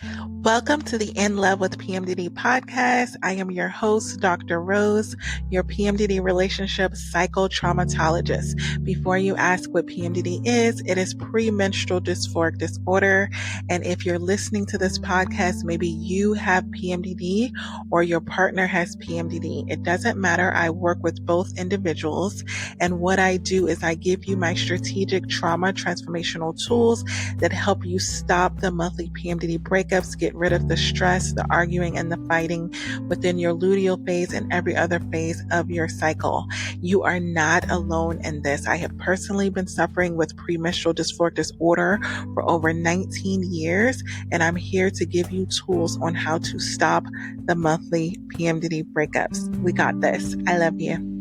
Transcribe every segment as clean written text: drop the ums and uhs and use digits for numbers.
Welcome to the In Love with PMDD podcast. I am your host, Dr. Rose, your PMDD relationship psychotraumatologist. Before you ask what PMDD is, it is premenstrual dysphoric disorder. And if you're listening to this podcast, maybe you have PMDD or your partner has PMDD. It doesn't matter. I work with both individuals. And what I do is I give you my strategic trauma transformational tools that help you stop the monthly PMDD breakups, get rid of the stress, the arguing, and the fighting within your luteal phase and every other phase of your cycle. You are not alone in this. I have personally been suffering with premenstrual dysphoric disorder for over 19 years, and I'm here to give you tools on how to stop the monthly PMDD breakups. We got this. I love you.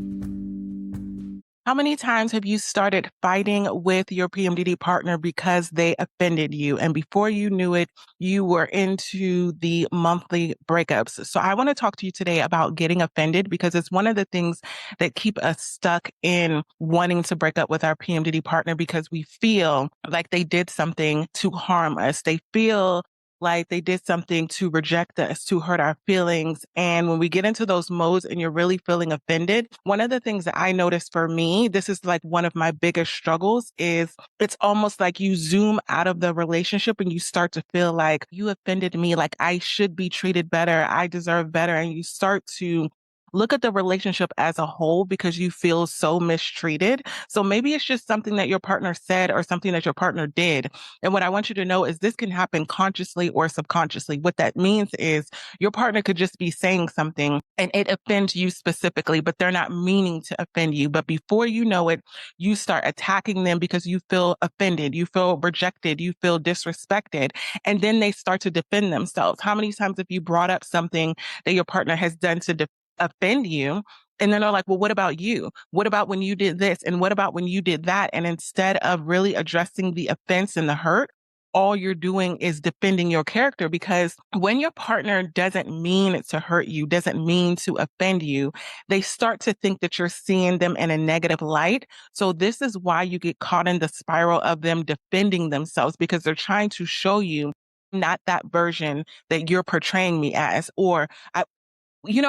How many times have you started fighting with your PMDD partner because they offended you? And before you knew it, you were into the monthly breakups. So I want to talk to you today about getting offended because it's one of the things that keep us stuck in wanting to break up with our PMDD partner because we feel like they did something to harm us. They feel like they did something to reject us, to hurt our feelings. And when we get into those modes and you're really feeling offended, one of the things that I noticed for me, this is like one of my biggest struggles, is it's almost like you zoom out of the relationship and you start to feel like you offended me, like I should be treated better, I deserve better. And you start to look at the relationship as a whole because you feel so mistreated. So maybe it's just something that your partner said or something that your partner did. And what I want you to know is this can happen consciously or subconsciously. What that means is your partner could just be saying something and it offends you specifically, but they're not meaning to offend you. But before you know it, you start attacking them because you feel offended, you feel rejected, you feel disrespected, and then they start to defend themselves. How many times have you brought up something that your partner has done to offend you? And then they're like, well, what about you? What about when you did this? And what about when you did that? And instead of really addressing the offense and the hurt, all you're doing is defending your character, because when your partner doesn't mean to hurt you, doesn't mean to offend you, they start to think that you're seeing them in a negative light. So this is why you get caught in the spiral of them defending themselves, because they're trying to show you not that version that you're portraying me as, or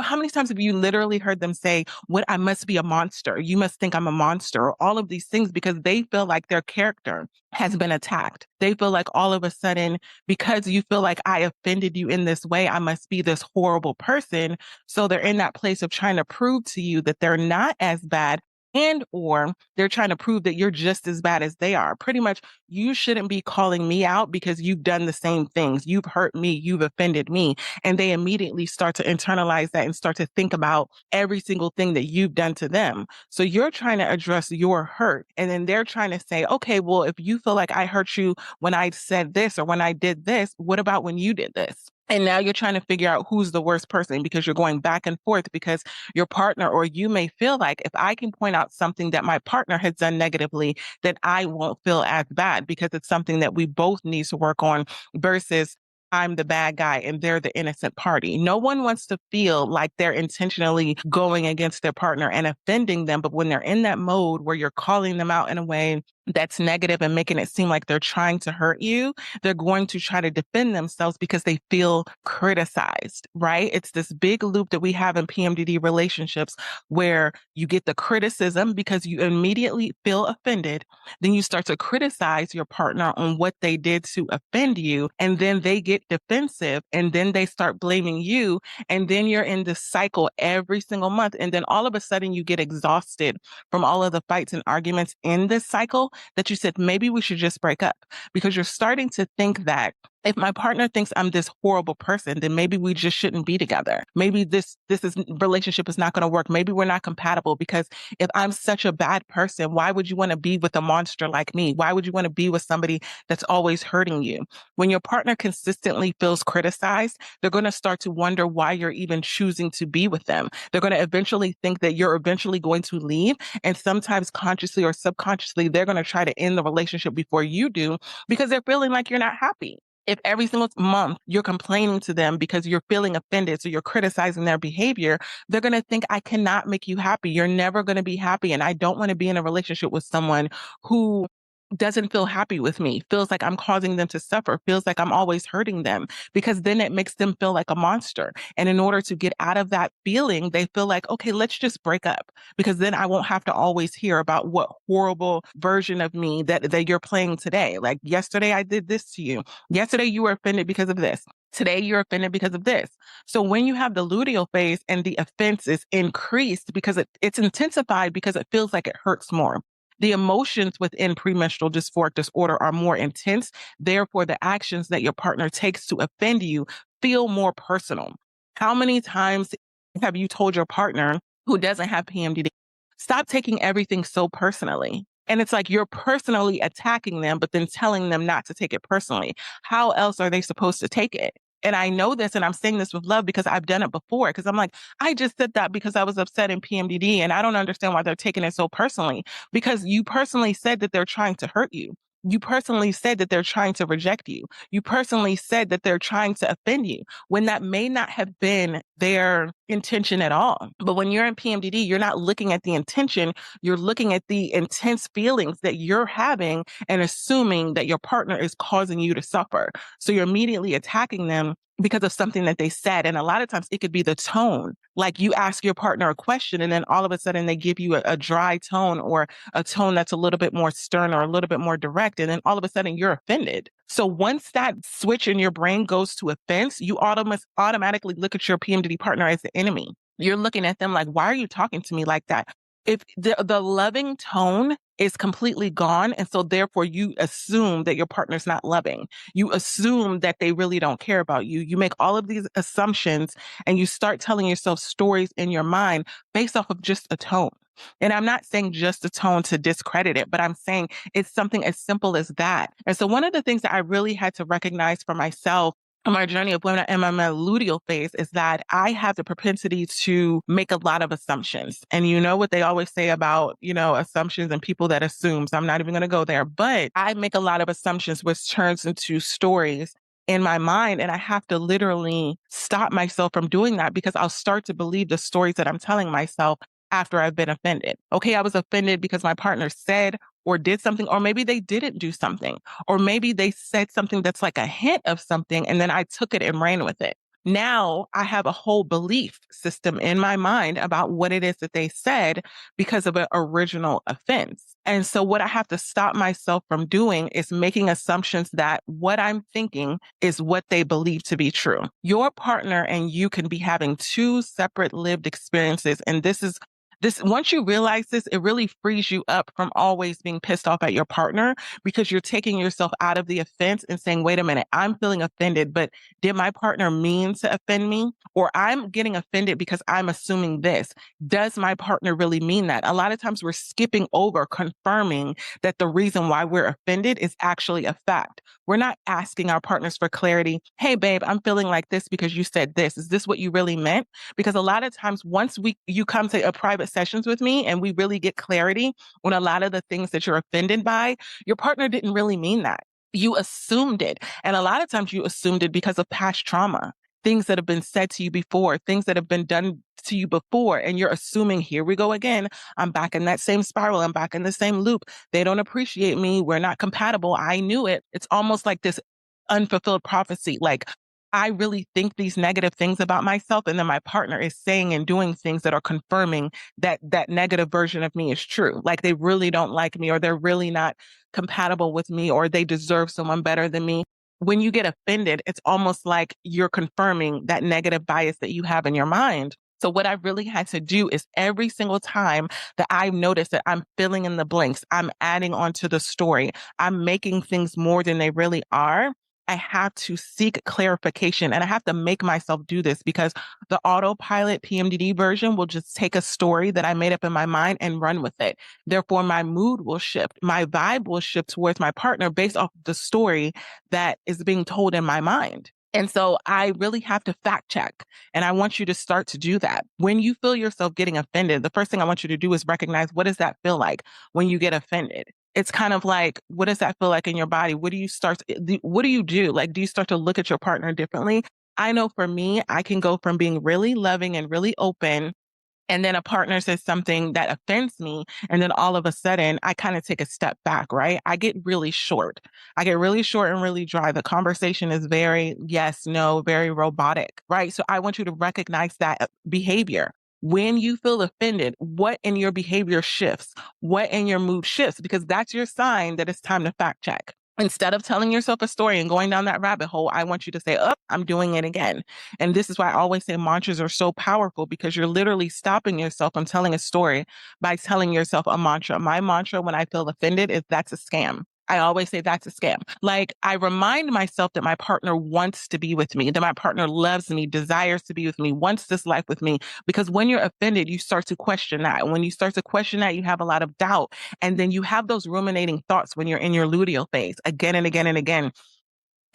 how many times have you literally heard them say, what, I must be a monster. You must think I'm a monster, or all of these things, because they feel like their character has been attacked. They feel like all of a sudden, because you feel like I offended you in this way, I must be this horrible person. So they're in that place of trying to prove to you that they're not as bad, and or they're trying to prove that you're just as bad as they are. Pretty much, you shouldn't be calling me out because you've done the same things. You've hurt me. You've offended me. And they immediately start to internalize that and start to think about every single thing that you've done to them. So you're trying to address your hurt. And then they're trying to say, okay, well, if you feel like I hurt you when I said this or when I did this, what about when you did this? And now you're trying to figure out who's the worst person, because you're going back and forth, because your partner or you may feel like, if I can point out something that my partner has done negatively, then I won't feel as bad because it's something that we both need to work on, versus I'm the bad guy and they're the innocent party. No one wants to feel like they're intentionally going against their partner and offending them. But when they're in that mode where you're calling them out in a way that's negative and making it seem like they're trying to hurt you, they're going to try to defend themselves because they feel criticized, right? It's this big loop that we have in PMDD relationships where you get the criticism because you immediately feel offended. Then you start to criticize your partner on what they did to offend you. And then they get defensive and then they start blaming you. And then you're in this cycle every single month. And then all of a sudden you get exhausted from all of the fights and arguments in this cycle, that you said, maybe we should just break up, because you're starting to think that if my partner thinks I'm this horrible person, then maybe we just shouldn't be together. Maybe this relationship is not going to work. Maybe we're not compatible, because if I'm such a bad person, why would you want to be with a monster like me? Why would you want to be with somebody that's always hurting you? When your partner consistently feels criticized, they're going to start to wonder why you're even choosing to be with them. They're going to eventually think that you're eventually going to leave. And sometimes consciously or subconsciously, they're going to try to end the relationship before you do, because they're feeling like you're not happy. If every single month you're complaining to them because you're feeling offended, so you're criticizing their behavior, they're going to think, I cannot make you happy. You're never going to be happy. And I don't want to be in a relationship with someone who doesn't feel happy with me, feels like I'm causing them to suffer, feels like I'm always hurting them, because then it makes them feel like a monster. And in order to get out of that feeling, they feel like, okay, let's just break up, because then I won't have to always hear about what horrible version of me that you're playing today. Like yesterday, I did this to you. Yesterday, you were offended because of this. Today, you're offended because of this. So when you have the luteal phase and the offense is increased because it's intensified because it feels like it hurts more. The emotions within premenstrual dysphoric disorder are more intense. Therefore, the actions that your partner takes to offend you feel more personal. How many times have you told your partner who doesn't have PMDD, stop taking everything so personally? And it's like you're personally attacking them, but then telling them not to take it personally. How else are they supposed to take it? And I know this, and I'm saying this with love because I've done it before. Because I'm like, I just said that because I was upset in PMDD, and I don't understand why they're taking it so personally, because you personally said that they're trying to hurt you. You personally said that they're trying to reject you. You personally said that they're trying to offend you when that may not have been their intention at all. But when you're in PMDD, you're not looking at the intention. You're looking at the intense feelings that you're having and assuming that your partner is causing you to suffer. So you're immediately attacking them because of something that they said. And a lot of times it could be the tone. Like you ask your partner a question and then all of a sudden they give you a dry tone or a tone that's a little bit more stern or a little bit more direct. And then all of a sudden you're offended. So once that switch in your brain goes to offense, you automatically look at your PMDD partner as the enemy. You're looking at them like, why are you talking to me like that? If the loving tone is completely gone, and so therefore you assume that your partner's not loving. You assume that they really don't care about you. You make all of these assumptions and you start telling yourself stories in your mind based off of just a tone. And I'm not saying just a tone to discredit it, but I'm saying it's something as simple as that. And so one of the things that I really had to recognize for myself on my journey of when I'm in my luteal phase is that I have the propensity to make a lot of assumptions. And you know what they always say about, assumptions and people that assumes. I'm not even going to go there, but I make a lot of assumptions, which turns into stories in my mind. And I have to literally stop myself from doing that because I'll start to believe the stories that I'm telling myself after I've been offended. Okay, I was offended because my partner said or did something, or maybe they didn't do something. Or maybe they said something that's like a hint of something, and then I took it and ran with it. Now I have a whole belief system in my mind about what it is that they said because of an original offense. And so what I have to stop myself from doing is making assumptions that what I'm thinking is what they believe to be true. Your partner and you can be having two separate lived experiences. And this, once you realize this, it really frees you up from always being pissed off at your partner because you're taking yourself out of the offense and saying, wait a minute, I'm feeling offended, but did my partner mean to offend me? Or I'm getting offended because I'm assuming this. Does my partner really mean that? A lot of times we're skipping over confirming that the reason why we're offended is actually a fact. We're not asking our partners for clarity. Hey, babe, I'm feeling like this because you said this. Is this what you really meant? Because a lot of times once you come to a private sessions with me and we really get clarity on a lot of the things that you're offended by, your partner didn't really mean that. You assumed it. And a lot of times you assumed it because of past trauma, things that have been said to you before, things that have been done to you before. And you're assuming, here we go again. I'm back in that same spiral. I'm back in the same loop. They don't appreciate me. We're not compatible. I knew it. It's almost like this unfulfilled prophecy. Like, I really think these negative things about myself, and then my partner is saying and doing things that are confirming that that negative version of me is true. Like they really don't like me, or they're really not compatible with me, or they deserve someone better than me. When you get offended, it's almost like you're confirming that negative bias that you have in your mind. So what I really had to do is every single time that I notice that I'm filling in the blanks, I'm adding on to the story, I'm making things more than they really are, I have to seek clarification, and I have to make myself do this because the autopilot PMDD version will just take a story that I made up in my mind and run with it. Therefore, my mood will shift. My vibe will shift towards my partner based off the story that is being told in my mind. And so I really have to fact check. And I want you to start to do that. When you feel yourself getting offended, the first thing I want you to do is recognize, what does that feel like when you get offended? It's kind of like, what does that feel like in your body? What do you do? Like, do you start to look at your partner differently? I know for me, I can go from being really loving and really open and then a partner says something that offends me, and then all of a sudden I kind of take a step back, right? I get really short. I get really short and really dry. The conversation is very yes, no, very robotic, right? So I want you to recognize that behavior. When you feel offended, what in your behavior shifts? What in your mood shifts? Because that's your sign that it's time to fact check. Instead of telling yourself a story and going down that rabbit hole, I want you to say, oh, I'm doing it again. And this is why I always say mantras are so powerful, because you're literally stopping yourself from telling a story by telling yourself a mantra. My mantra when I feel offended is that's a scam. I always say that's a scam. Like, I remind myself that my partner wants to be with me, that my partner loves me, desires to be with me, wants this life with me. Because when you're offended, you start to question that. When you start to question that, you have a lot of doubt. And then you have those ruminating thoughts when you're in your luteal phase again and again and again.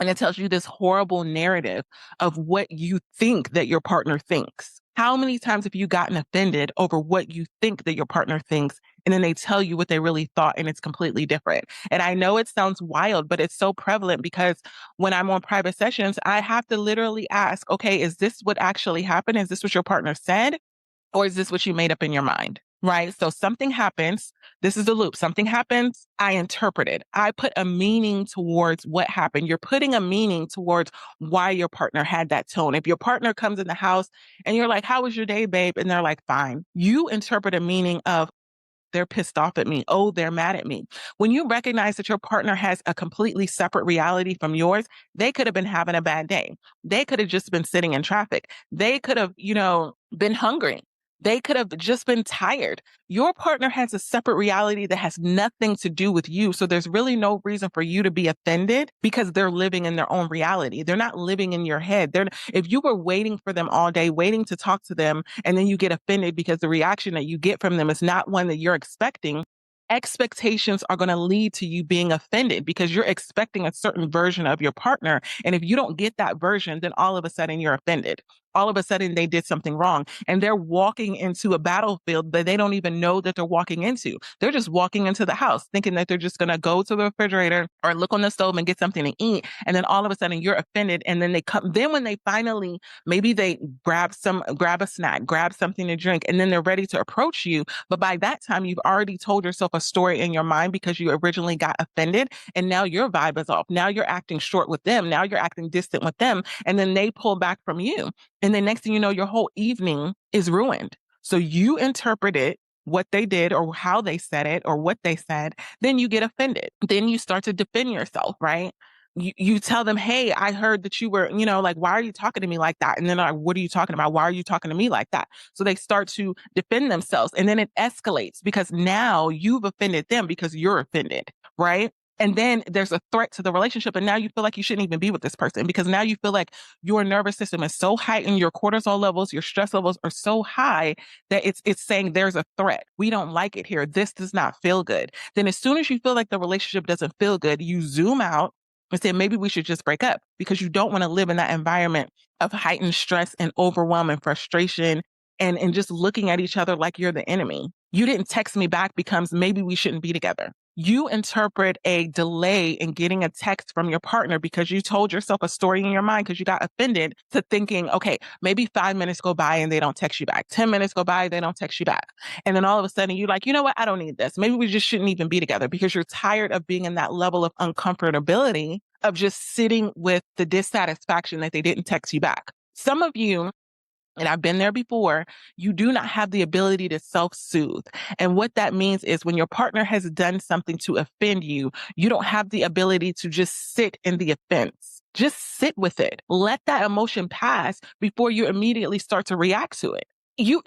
And it tells you this horrible narrative of what you think that your partner thinks. How many times have you gotten offended over what you think that your partner thinks? And then they tell you what they really thought, and it's completely different. And I know it sounds wild, but it's so prevalent, because when I'm on private sessions, I have to literally ask, okay, is this what actually happened? Is this what your partner said? Or is this what you made up in your mind? Right? So something happens. This is the loop. Something happens. I interpret it. I put a meaning towards what happened. You're putting a meaning towards why your partner had that tone. If your partner comes in the house and you're like, how was your day, babe? And they're like, fine. You interpret a meaning of, they're pissed off at me. Oh, they're mad at me. When you recognize that your partner has a completely separate reality from yours, they could have been having a bad day. They could have just been sitting in traffic. They could have, been hungry. They could have just been tired. Your partner has a separate reality that has nothing to do with you. So there's really no reason for you to be offended, because they're living in their own reality. They're not living in your head. If you were waiting for them all day, waiting to talk to them, and then you get offended because the reaction that you get from them is not one that you're expecting, expectations are going to lead to you being offended, because you're expecting a certain version of your partner. And if you don't get that version, then all of a sudden you're offended. All of a sudden they did something wrong, and they're walking into a battlefield that they don't even know that they're walking into. They're just walking into the house thinking that they're just going to go to the refrigerator or look on the stove and get something to eat. And then all of a sudden you're offended. And then then when they finally, maybe they grab a snack, grab something to drink, and then they're ready to approach you. But by that time, you've already told yourself a story in your mind, because you originally got offended. And now your vibe is off. Now you're acting short with them. Now you're acting distant with them. And then they pull back from you. And then next thing you know, your whole evening is ruined. So you interpreted what they did or how they said it or what they said. Then you get offended. Then you start to defend yourself, right? You tell them, hey, I heard that you were, like, why are you talking to me like that? And then like, what are you talking about? Why are you talking to me like that? So they start to defend themselves, and then it escalates, because now you've offended them because you're offended, right? And then there's a threat to the relationship. And now you feel like you shouldn't even be with this person, because now you feel like your nervous system is so heightened, your cortisol levels, your stress levels are so high that it's saying there's a threat. We don't like it here. This does not feel good. Then as soon as you feel like the relationship doesn't feel good, you zoom out and say, maybe we should just break up, because you don't want to live in that environment of heightened stress and overwhelm and frustration and just looking at each other like you're the enemy. You didn't text me back becomes maybe we shouldn't be together. You interpret a delay in getting a text from your partner because you told yourself a story in your mind because you got offended, to thinking, okay, maybe 5 minutes go by and they don't text you back. 10 minutes go by, they don't text you back. And then all of a sudden you're like, you know what? I don't need this. Maybe we just shouldn't even be together, because you're tired of being in that level of uncomfortability of just sitting with the dissatisfaction that they didn't text you back. Some of you, and I've been there before, you do not have the ability to self-soothe. And what that means is when your partner has done something to offend you, you don't have the ability to just sit in the offense. Just sit with it. Let that emotion pass before you immediately start to react to it.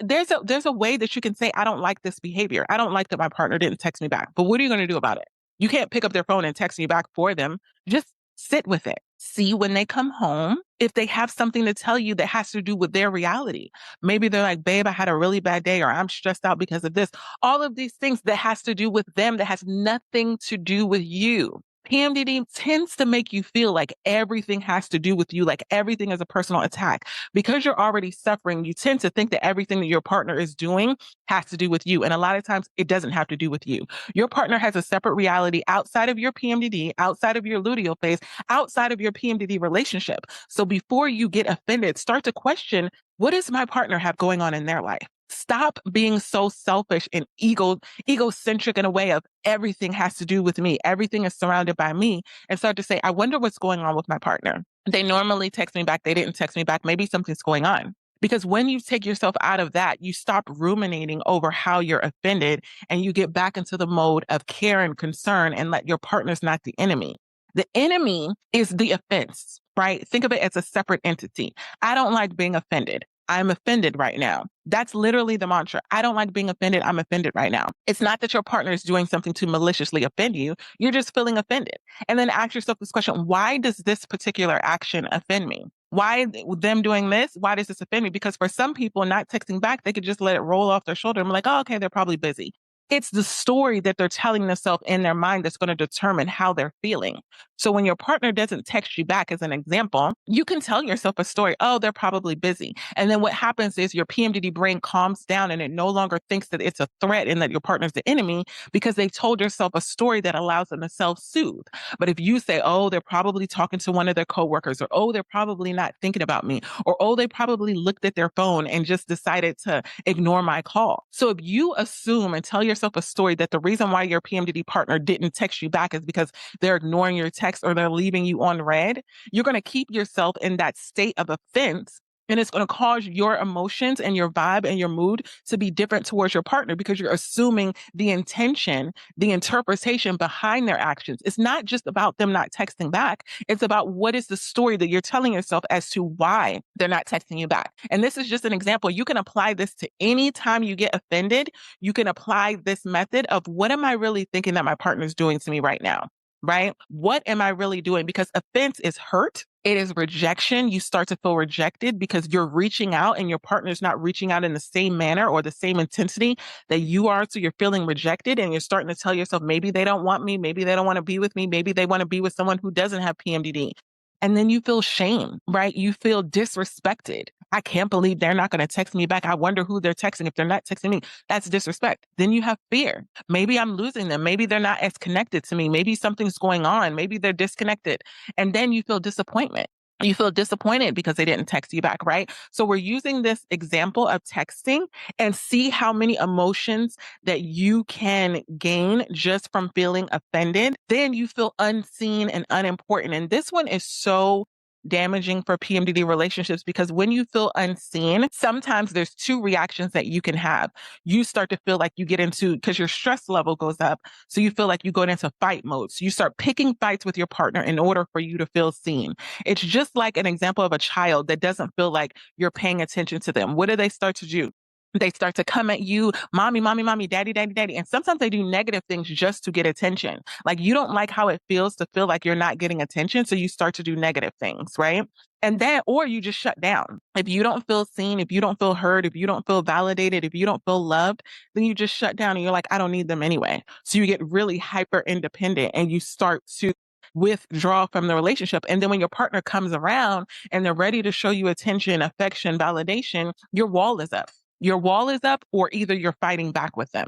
There's a way that you can say, I don't like this behavior. I don't like that my partner didn't text me back. But what are you going to do about it? You can't pick up their phone and text you back for them. Just sit with it. See when they come home, if they have something to tell you that has to do with their reality. Maybe they're like, babe, I had a really bad day, or I'm stressed out because of this. All of these things that has to do with them, that has nothing to do with you. PMDD tends to make you feel like everything has to do with you, like everything is a personal attack. Because you're already suffering, you tend to think that everything that your partner is doing has to do with you. And a lot of times it doesn't have to do with you. Your partner has a separate reality outside of your PMDD, outside of your luteal phase, outside of your PMDD relationship. So before you get offended, start to question, what does my partner have going on in their life? Stop being so selfish and egocentric in a way of everything has to do with me. Everything is surrounded by me. And start to say, I wonder what's going on with my partner. They normally text me back. They didn't text me back. Maybe something's going on. Because when you take yourself out of that, you stop ruminating over how you're offended and you get back into the mode of care and concern and let your partner's not the enemy. The enemy is the offense, right? Think of it as a separate entity. I don't like being offended. I'm offended right now. That's literally the mantra. I don't like being offended. I'm offended right now. It's not that your partner is doing something to maliciously offend you. You're just feeling offended. And then ask yourself this question: why does this particular action offend me? Why them doing this? Why does this offend me? Because for some people, not texting back, they could just let it roll off their shoulder and be like, oh, okay, they're probably busy. It's the story that they're telling themselves in their mind that's going to determine how they're feeling. So when your partner doesn't text you back, as an example, you can tell yourself a story. Oh, they're probably busy. And then what happens is your PMDD brain calms down and it no longer thinks that it's a threat and that your partner's the enemy, because they told yourself a story that allows them to self-soothe. But if you say, oh, they're probably talking to one of their coworkers, or oh, they're probably not thinking about me, or oh, they probably looked at their phone and just decided to ignore my call. So if you assume and tell yourself a story that the reason why your PMDD partner didn't text you back is because they're ignoring your text or they're leaving you on red, you're going to keep yourself in that state of offense. And it's going to cause your emotions and your vibe and your mood to be different towards your partner, because you're assuming the intention, the interpretation behind their actions. It's not just about them not texting back. It's about what is the story that you're telling yourself as to why they're not texting you back. And this is just an example. You can apply this to any time you get offended. You can apply this method of, what am I really thinking that my partner's doing to me right now? Right? What am I really doing? Because offense is hurt. It is rejection. You start to feel rejected because you're reaching out and your partner's not reaching out in the same manner or the same intensity that you are. So you're feeling rejected and you're starting to tell yourself, maybe they don't want me. Maybe they don't want to be with me. Maybe they want to be with someone who doesn't have PMDD. And then you feel shame, right? You feel disrespected. I can't believe they're not going to text me back. I wonder who they're texting if they're not texting me. That's disrespect. Then you have fear. Maybe I'm losing them. Maybe they're not as connected to me. Maybe something's going on. Maybe they're disconnected. And then you feel disappointment. You feel disappointed because they didn't text you back, right? So we're using this example of texting and see how many emotions that you can gain just from feeling offended. Then you feel unseen and unimportant. And this one is so damaging for PMDD relationships, because when you feel unseen, sometimes there's two reactions that you can have. You start to feel like you get into, because your stress level goes up, so you feel like you go into fight mode. So you start picking fights with your partner in order for you to feel seen. It's just like an example of a child that doesn't feel like you're paying attention to them. What do they start to do? They start to come at you, mommy, mommy, mommy, daddy, daddy, daddy. And sometimes they do negative things just to get attention. Like, you don't like how it feels to feel like you're not getting attention. So you start to do negative things, right? And then, or you just shut down. If you don't feel seen, if you don't feel heard, if you don't feel validated, if you don't feel loved, then you just shut down and you're like, I don't need them anyway. So you get really hyper independent and you start to withdraw from the relationship. And then when your partner comes around and they're ready to show you attention, affection, validation, your wall is up. Your wall is up, or either you're fighting back with them.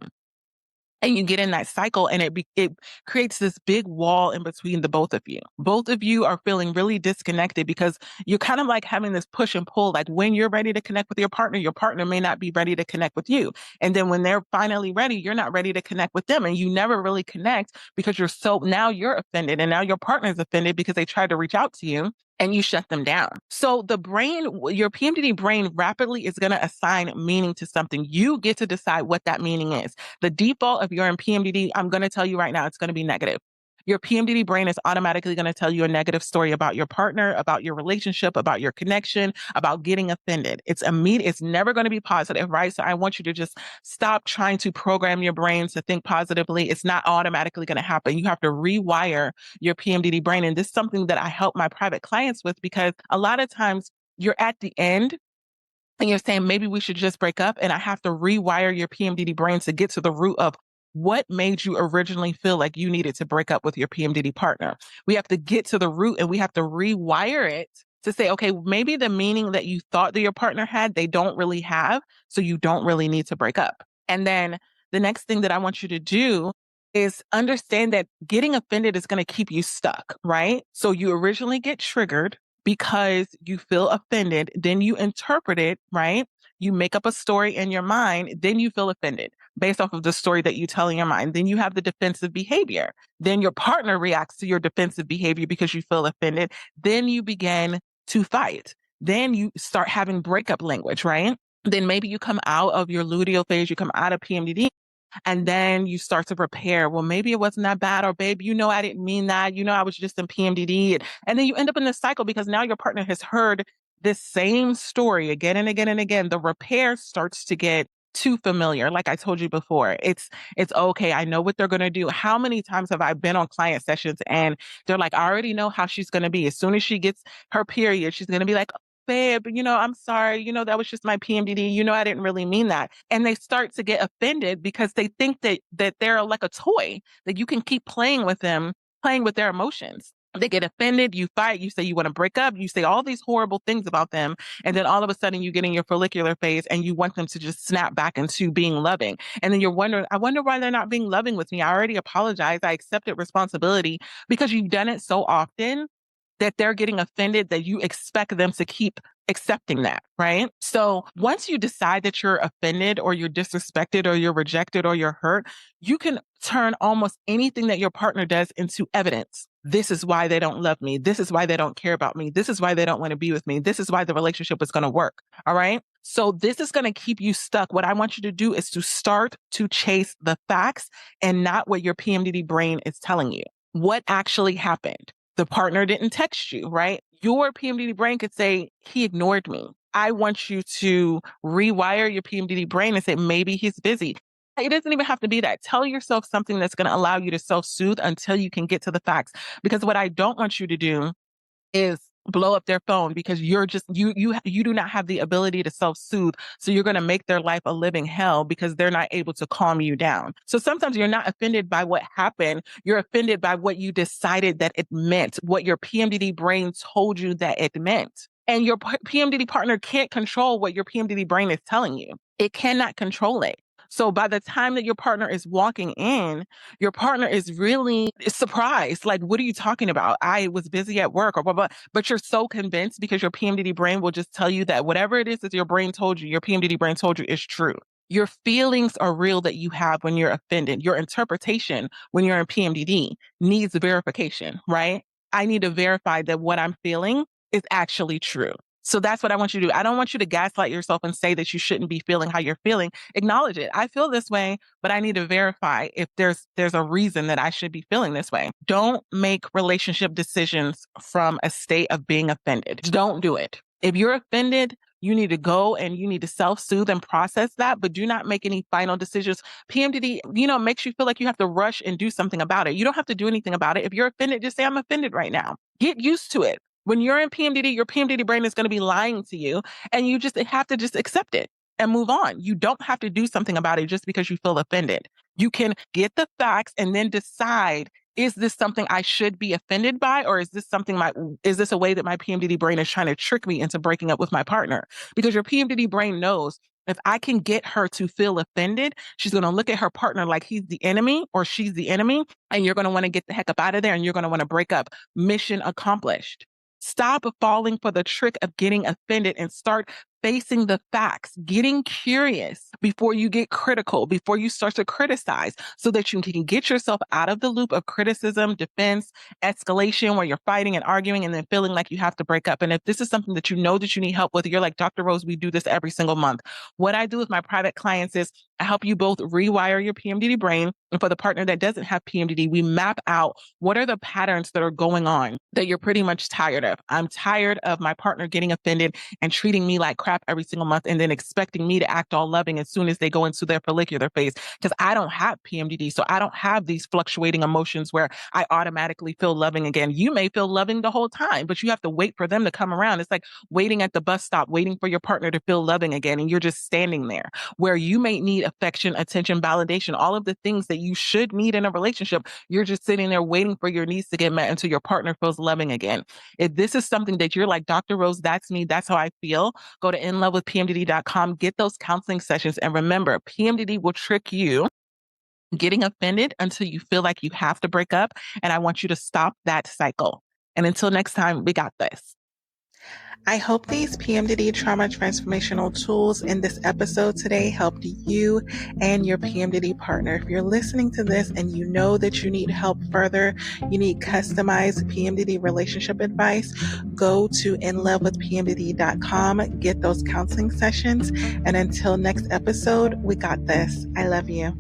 And you get in that cycle and it creates this big wall in between the both of you. Both of you are feeling really disconnected because you're kind of like having this push and pull. Like, when you're ready to connect with your partner may not be ready to connect with you. And then when they're finally ready, you're not ready to connect with them. And you never really connect because now you're offended, and now your partner's offended because they tried to reach out to you and you shut them down. So the brain, your PMDD brain, rapidly is going to assign meaning to something. You get to decide what that meaning is. The default of your PMDD, I'm going to tell you right now, it's going to be negative. Your PMDD brain is automatically going to tell you a negative story about your partner, about your relationship, about your connection, about getting offended. It's immediate. It's never going to be positive, right? So I want you to just stop trying to program your brain to think positively. It's not automatically going to happen. You have to rewire your PMDD brain. And this is something that I help my private clients with, because a lot of times you're at the end and you're saying, maybe we should just break up. And I have to rewire your PMDD brain to get to the root of what made you originally feel like you needed to break up with your PMDD partner. We have to get to the root and we have to rewire it to say, okay, maybe the meaning that you thought that your partner had, they don't really have. So you don't really need to break up. And then the next thing that I want you to do is understand that getting offended is going to keep you stuck, right? So you originally get triggered because you feel offended, then you interpret it, right? You make up a story in your mind, then you feel offended based off of the story that you tell in your mind. Then you have the defensive behavior. Then your partner reacts to your defensive behavior because you feel offended. Then you begin to fight. Then you start having breakup language, right? Then maybe you come out of your luteal phase, you come out of PMDD, and then you start to prepare. Well, maybe it wasn't that bad, or babe, I didn't mean that. I was just in PMDD. And then you end up in this cycle because now your partner has heard this same story again and again and again. The repair starts to get too familiar. Like I told you before, it's okay. I know what they're going to do. How many times have I been on client sessions and they're like, I already know how she's going to be. As soon as she gets her period, she's going to be like, babe, I'm sorry, that was just my PMDD. I didn't really mean that. And they start to get offended because they think that they're like a toy, that you can keep playing with them, playing with their emotions. They get offended, you fight, you say you want to break up, you say all these horrible things about them. And then all of a sudden you get in your follicular phase and you want them to just snap back into being loving. And then you're wondering, I wonder why they're not being loving with me. I already apologized. I accepted responsibility, because you've done it so often that they're getting offended that you expect them to keep accepting that, right? So once you decide that you're offended or you're disrespected or you're rejected or you're hurt, you can turn almost anything that your partner does into evidence. This is why they don't love me. This is why they don't care about me. This is why they don't want to be with me. This is why the relationship is going to work. All right. So this is going to keep you stuck. What I want you to do is to start to chase the facts and not what your PMDD brain is telling you. What actually happened? The partner didn't text you, right? Your PMDD brain could say, he ignored me. I want you to rewire your PMDD brain and say, maybe he's busy. It doesn't even have to be that. Tell yourself something that's going to allow you to self-soothe until you can get to the facts. Because what I don't want you to do is blow up their phone, because you're just, you do not have the ability to self-soothe. So you're going to make their life a living hell because they're not able to calm you down. So sometimes you're not offended by what happened. You're offended by what you decided that it meant, what your PMDD brain told you that it meant. And your PMDD partner can't control what your PMDD brain is telling you. It cannot control it. So by the time that your partner is walking in, your partner is really surprised. Like, what are you talking about? I was busy at work or blah, blah. But you're so convinced because your PMDD brain will just tell you that whatever it is that your brain told you, your PMDD brain told you is true. Your feelings are real that you have when you're offended. Your interpretation when you're in PMDD needs verification, right? I need to verify that what I'm feeling is actually true. So that's what I want you to do. I don't want you to gaslight yourself and say that you shouldn't be feeling how you're feeling. Acknowledge it. I feel this way, but I need to verify if there's a reason that I should be feeling this way. Don't make relationship decisions from a state of being offended. Don't do it. If you're offended, you need to go and you need to self-soothe and process that, but do not make any final decisions. PMDD, makes you feel like you have to rush and do something about it. You don't have to do anything about it. If you're offended, just say, I'm offended right now. Get used to it. When you're in PMDD, your PMDD brain is going to be lying to you, and you just have to just accept it and move on. You don't have to do something about it just because you feel offended. You can get the facts and then decide, is this something I should be offended by? Or is this a way that my PMDD brain is trying to trick me into breaking up with my partner? Because your PMDD brain knows, if I can get her to feel offended, she's going to look at her partner like he's the enemy or she's the enemy, and you're going to want to get the heck up out of there and you're going to want to break up. Mission accomplished. Stop falling for the trick of getting offended and start facing the facts, getting curious before you get critical, before you start to criticize, so that you can get yourself out of the loop of criticism, defense, escalation, where you're fighting and arguing and then feeling like you have to break up. And if this is something that you know that you need help with, you're like, Dr. Rose, we do this every single month. What I do with my private clients is I help you both rewire your PMDD brain. And for the partner that doesn't have PMDD, we map out what are the patterns that are going on that you're pretty much tired of. I'm tired of my partner getting offended and treating me like crap every single month and then expecting me to act all loving as soon as they go into their follicular phase, because I don't have PMDD. So I don't have these fluctuating emotions where I automatically feel loving again. You may feel loving the whole time, but you have to wait for them to come around. It's like waiting at the bus stop, waiting for your partner to feel loving again. And you're just standing there, where you may need affection, attention, validation, all of the things that you should need in a relationship. You're just sitting there waiting for your needs to get met until your partner feels loving again. If this is something that you're like, Dr. Rose, that's me, that's how I feel, go to inlovewithpmdd.com, get those counseling sessions. And remember, PMDD will trick you getting offended until you feel like you have to break up. And I want you to stop that cycle. And until next time, we got this. I hope these PMDD trauma transformational tools in this episode today helped you and your PMDD partner. If you're listening to this and you know that you need help further, you need customized PMDD relationship advice, go to inlovewithpmdd.com, get those counseling sessions. And until next episode, we got this. I love you.